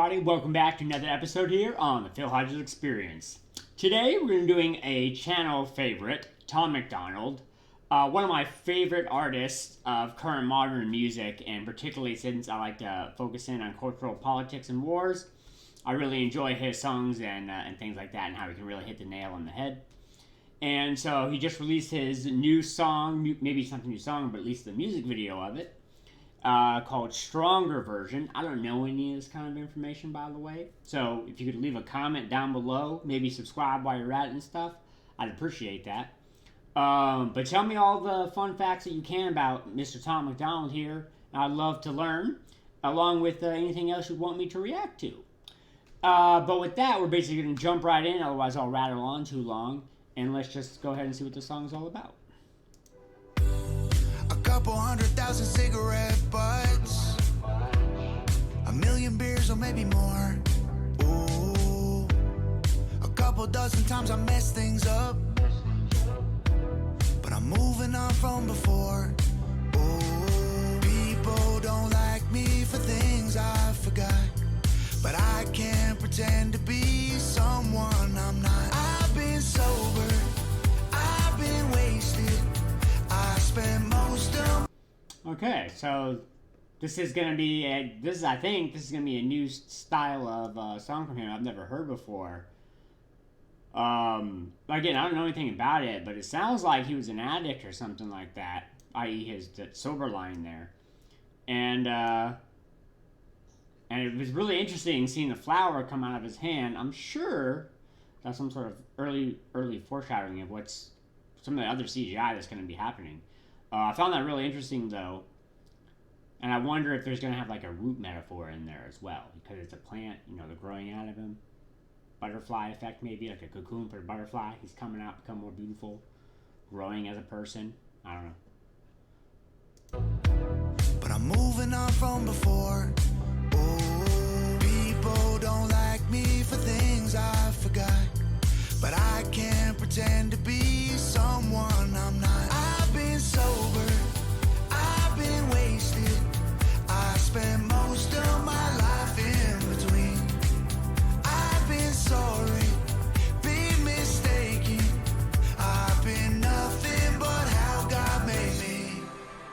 everybody. Welcome back to another episode here on the Phil Hodges Experience. Today we're going to be doing a channel favorite, Tom MacDonald, one of my favorite artists of current modern music, and particularly since I like to focus in on cultural politics and wars, I really enjoy his songs and things like that, and how he can really hit the nail on the head. And so he just released his new song, maybe it's not the new song, but at least the music video of it, called Stronger Version. I don't know any of this kind of information, by the way. So if you could leave a comment down below, maybe subscribe while you're at it and stuff, I'd appreciate that. But tell me all the fun facts that you can about Mr. Tom MacDonald here. I'd love to learn, along with anything else you'd want me to react to. But with that, we're basically going to jump right in, otherwise I'll rattle on too long. And let's just go ahead and see what the song's all about. A couple 100,000 cigarette butts, a million beers or maybe more. Ooh, a couple dozen times I messed things up, but I'm moving on from before. Ooh, people don't like me for things I forgot, but I can't pretend to be someone I'm not. I've been sober, I've been wasted, I spent most of... Okay, so this is gonna be I think this is gonna be a new style of song from him I've never heard before. Again, I don't know anything about it, but it sounds like he was an addict or something like that, i.e. his sober line there. And it was really interesting seeing the flower come out of his hand. I'm sure that's some sort of early foreshadowing of what's some of the other CGI that's going to be happening. I found that really interesting, though. And I wonder if there's going to have like a root metaphor in there as well, because it's a plant, you know, they're growing out of him. Butterfly effect, maybe, like a cocoon for a butterfly. He's coming out, become more beautiful, growing as a person. I don't know. But I'm moving on from before. Oh, people don't like me for things I forgot, but I can't pretend to be someone I'm not. I've been sober, I've been wasted, I spent most of my life in between. I've been sorry, been mistaken, I've been nothing but how God made me.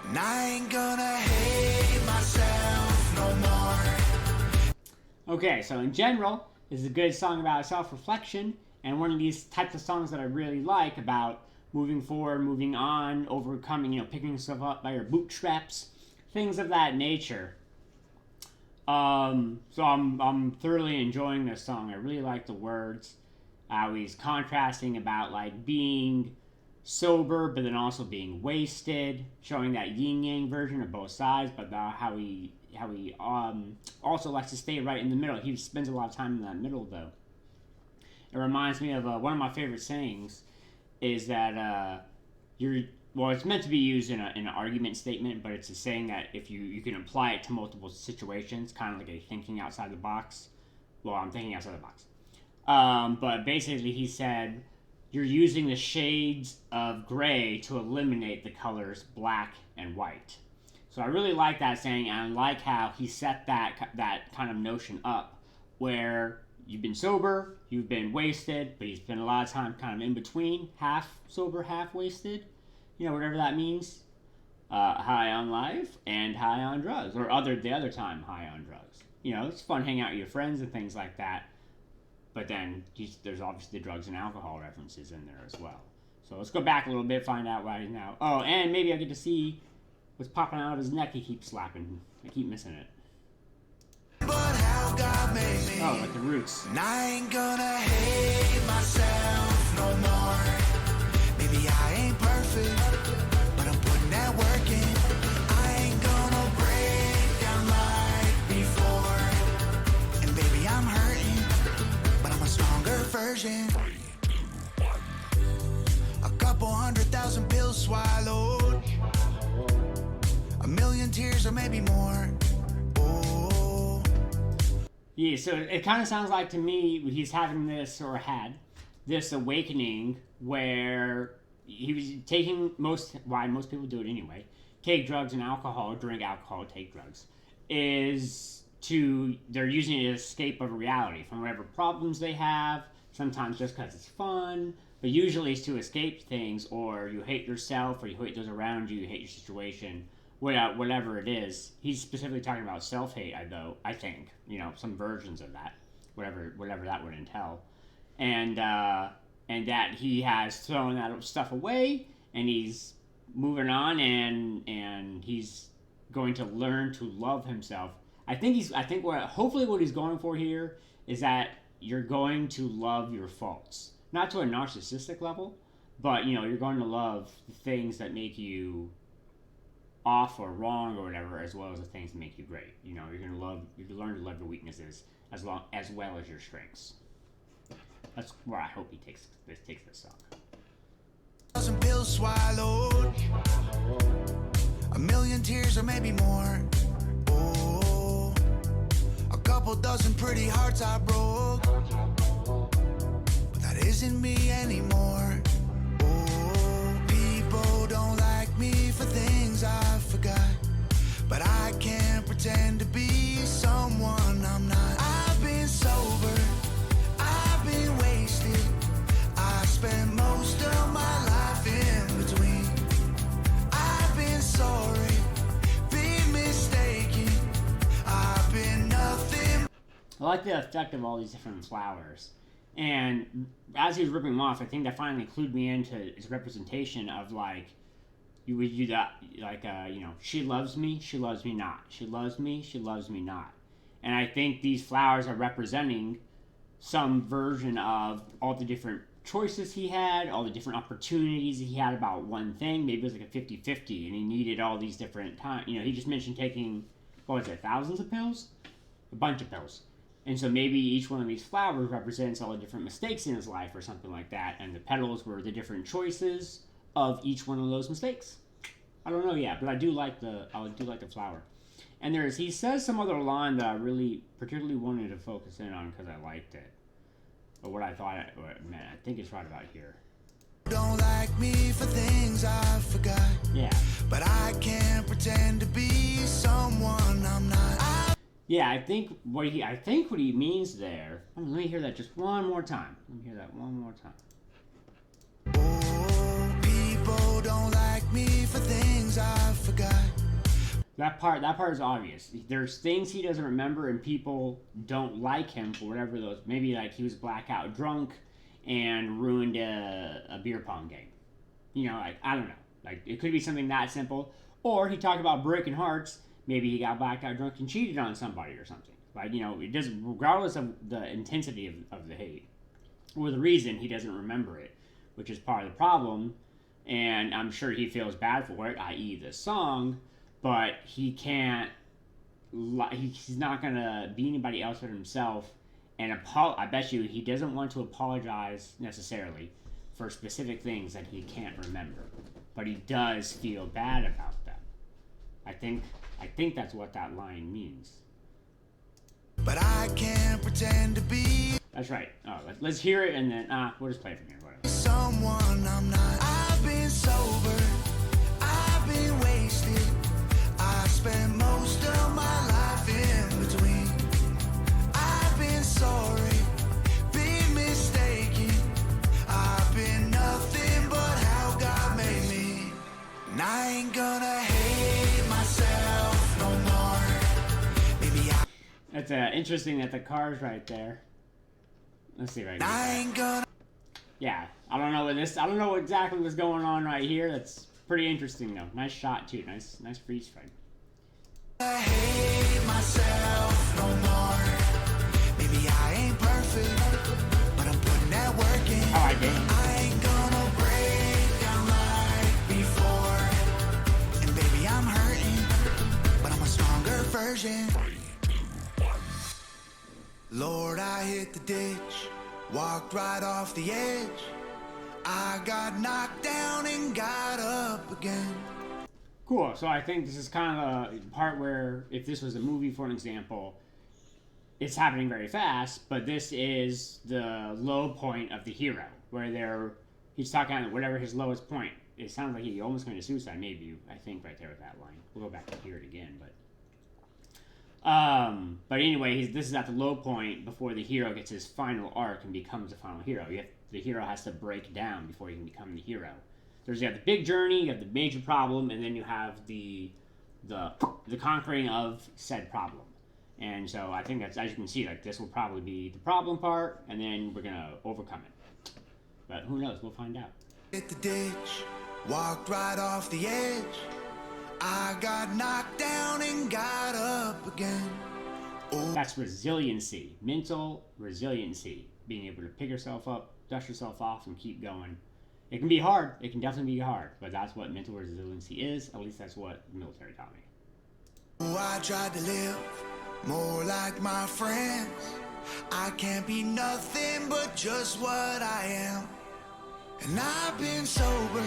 And I ain't gonna hate myself no more. Okay, so in general, this is a good song about self-reflection, and one of these types of songs that I really like about moving forward, moving on, overcoming, you know, picking yourself up by your bootstraps, things of that nature. So I'm thoroughly enjoying this song. I really like the words. How he's contrasting about like being sober, but then also being wasted, showing that yin-yang version of both sides, but how he also likes to stay right in the middle. He spends a lot of time in that middle, though. It reminds me of one of my favorite sayings is that it's meant to be used in an argument statement, but it's a saying that if you can apply it to multiple situations, kind of like a thinking outside the box. Well, I'm thinking outside the box. But basically he said, you're using the shades of gray to eliminate the colors black and white. So I really like that saying, and I like how he set that kind of notion up, where you've been sober, you've been wasted, but you spend a lot of time kind of in between, half sober, half wasted, you know, whatever that means. High on life and high on drugs, or the other time high on drugs. You know, it's fun hanging out with your friends and things like that, but then there's obviously the drugs and alcohol references in there as well. So let's go back a little bit, find out why he's now. Oh, and maybe I get to see what's popping out of his neck. He keeps slapping. I keep missing it. But how God made me. Oh, like the roots. And I ain't gonna hate myself no more. Maybe I ain't perfect, but I'm putting that work in. I ain't gonna break down like before. And baby, I'm hurting, but I'm a stronger version. A couple 100,000 pills swallowed, a million tears or maybe more. Oh. Yeah, so it kind of sounds like to me he's having this, or had this awakening where he was taking why most people do it anyway, take drugs and alcohol, drink alcohol, take drugs, is they're using it as escape of reality from whatever problems they have, sometimes just because it's fun, but usually it's to escape things, or you hate yourself, or you hate those around you, you hate your situation, whatever it is. He's specifically talking about self-hate, I think, some versions of that, whatever that would entail, and that he has thrown that stuff away, and he's moving on, and he's going to learn to love himself. Hopefully what he's going for here is that you're going to love your faults, not to a narcissistic level, but you're going to love the things that make you off or wrong or whatever, as well as the things that make you great. You're going to learn to love your weaknesses as well as your strengths. That's where I hope he takes this song. Some pills swallowed, a million tears or maybe more. Oh, a couple dozen pretty hearts I broke, but that isn't me anymore. Oh, people don't like me for things I forgot, but I can't pretend to be someone I'm not. I've been sober, I've been wasted, I spent most of my life in between. I've been sorry, been mistaken, I've been nothing. I like the effect of all these different flowers. And as he was ripping them off, I think that finally clued me into his representation of you would do that, she loves me not. She loves me not. And I think these flowers are representing some version of all the different choices he had, all the different opportunities he had about one thing. Maybe it was like a 50-50, and he needed all these different times. He just mentioned taking, thousands of pills? A bunch of pills. And so maybe each one of these flowers represents all the different mistakes in his life or something like that, and the petals were the different choices of each one of those mistakes. I don't know yet, but I do like the flower. And he says some other line that I really particularly wanted to focus in on because I liked it. Or what I thought it meant. I think it's right about here. Don't like me for things I forgot. Yeah. But I can't pretend to be someone I'm not. Yeah, I think what he means there. Let me hear that just one more time. Oh, people don't like me for things I forgot. That part is obvious. There's things he doesn't remember, and people don't like him for whatever those. Maybe he was blackout drunk and ruined a beer pong game. I don't know. It could be something that simple. Or he talked about breaking hearts. Maybe he got blackout drunk and cheated on somebody or something. It doesn't, regardless of the intensity of the hate or the reason, he doesn't remember it, which is part of the problem. And I'm sure he feels bad for it, i.e. the song. But he can't. He's not gonna be anybody else but himself. And I bet you he doesn't want to apologize necessarily for specific things that he can't remember. But he does feel bad about them. I think that's what that line means. But I can't pretend to be. That's right. Oh, let's hear it and then we'll just play it from here. Whatever. Someone I'm not. I've been sober, I've been wasted, I spent most of my life in between. I've been sorry, been mistaken, I've been nothing but how God made me. And I ain't gonna hate myself no more. Maybe It's interesting that the car's right there. Let's see right I ain't gonna. Yeah, I don't know exactly what's going on right here. That's pretty interesting though. Nice shot too. Nice freeze frame. I hate myself no more. Maybe I ain't perfect, but I'm putting that work in. Oh, I did. I ain't gonna break down like before. And baby, I'm hurting, but I'm a stronger version. Lord, I hit the ditch, walked right off the edge. I got knocked down and got up again. Cool. So I think this is kind of a part where, if this was a movie, for an example, it's happening very fast, but this is the low point of the hero, where he's talking about whatever his lowest point. It sounds like he almost committed suicide, maybe, I think, right there with that line. We'll go back and hear it again, but But anyway, this is at the low point before the hero gets his final arc and becomes the final hero. The hero has to break down before he can become the hero. You have the big journey, you have the major problem, and then you have the conquering of said problem. And so I think that's, as you can see, like this will probably be the problem part, and then we're gonna overcome it. But who knows? We'll find out. Hit the ditch, walked right off the edge. I got knocked down and got up again. Oh. That's resiliency, mental resiliency, being able to pick yourself up, dust yourself off, and keep going. It can be hard. It can definitely be hard, but that's what mental resiliency is. At least that's what the military taught me. Oh, I tried to live more like my friends. I can't be nothing but just what I am. And I've been sober,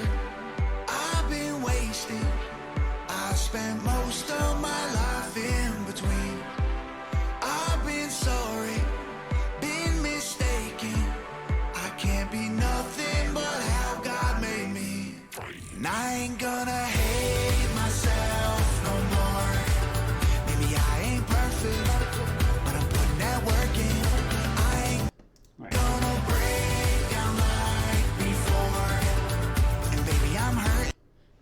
I've been wasted. I spent most of my life in between. I've been sorry, been mistaken. I can't be nothing but how God made me. And I ain't gonna hate myself no more. Maybe I ain't perfect, but I'm putting that work in. I ain't gonna break down like before. And baby, I'm hurt.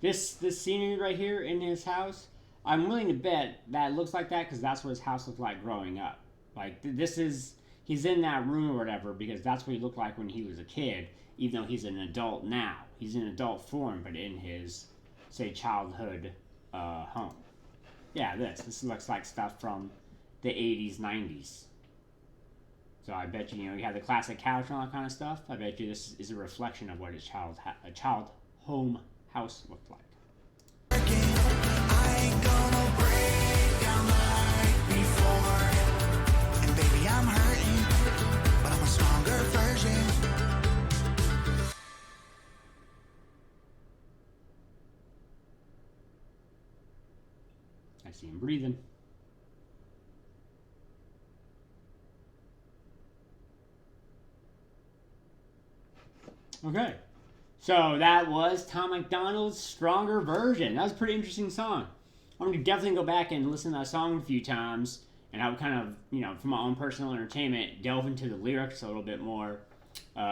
This scenery right here in his house, I'm willing to bet that looks like that because that's what his house looked like growing up. Like he's in that room or whatever because that's what he looked like when he was a kid, even though he's an adult now. He's in adult form, but in his, say, childhood home. Yeah, this looks like stuff from the 80s, 90s. So I bet you, you have the classic couch and all that kind of stuff. I bet you this is a reflection of what his child home house looked like. I ain't gonna break down like before. And baby, I'm hurting, but I'm a stronger version. I see him breathing. Okay. So that was Tom MacDonald's Stronger Version. That was a pretty interesting song. I'm going to definitely go back and listen to that song a few times, and I would kind of, for my own personal entertainment, delve into the lyrics a little bit more,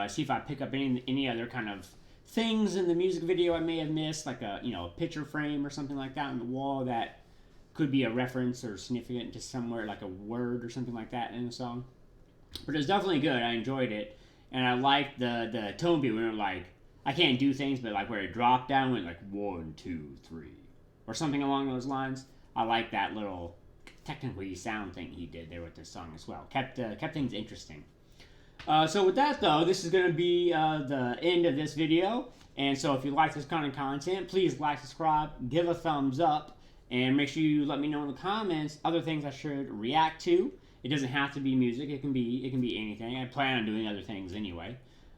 see if I pick up any other kind of things in the music video I may have missed, like a picture frame or something like that on the wall that could be a reference or significant to somewhere, like a word or something like that in the song. But it was definitely good. I enjoyed it, and I liked the tone beat when it like, I can't do things, but like where it dropped down, went like 1, 2, 3, or something along those lines. I like that little technically sound thing he did there with this song as well. Kept things interesting. So with that though, this is going to be the end of this video. And so if you like this kind of content, please like, subscribe, give a thumbs up, and make sure you let me know in the comments other things I should react to. It doesn't have to be music. It can be anything. I plan on doing other things anyway.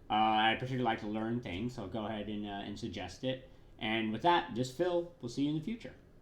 I particularly like to learn things, so go ahead and suggest it. And with that, this is Phil. We'll see you in the future.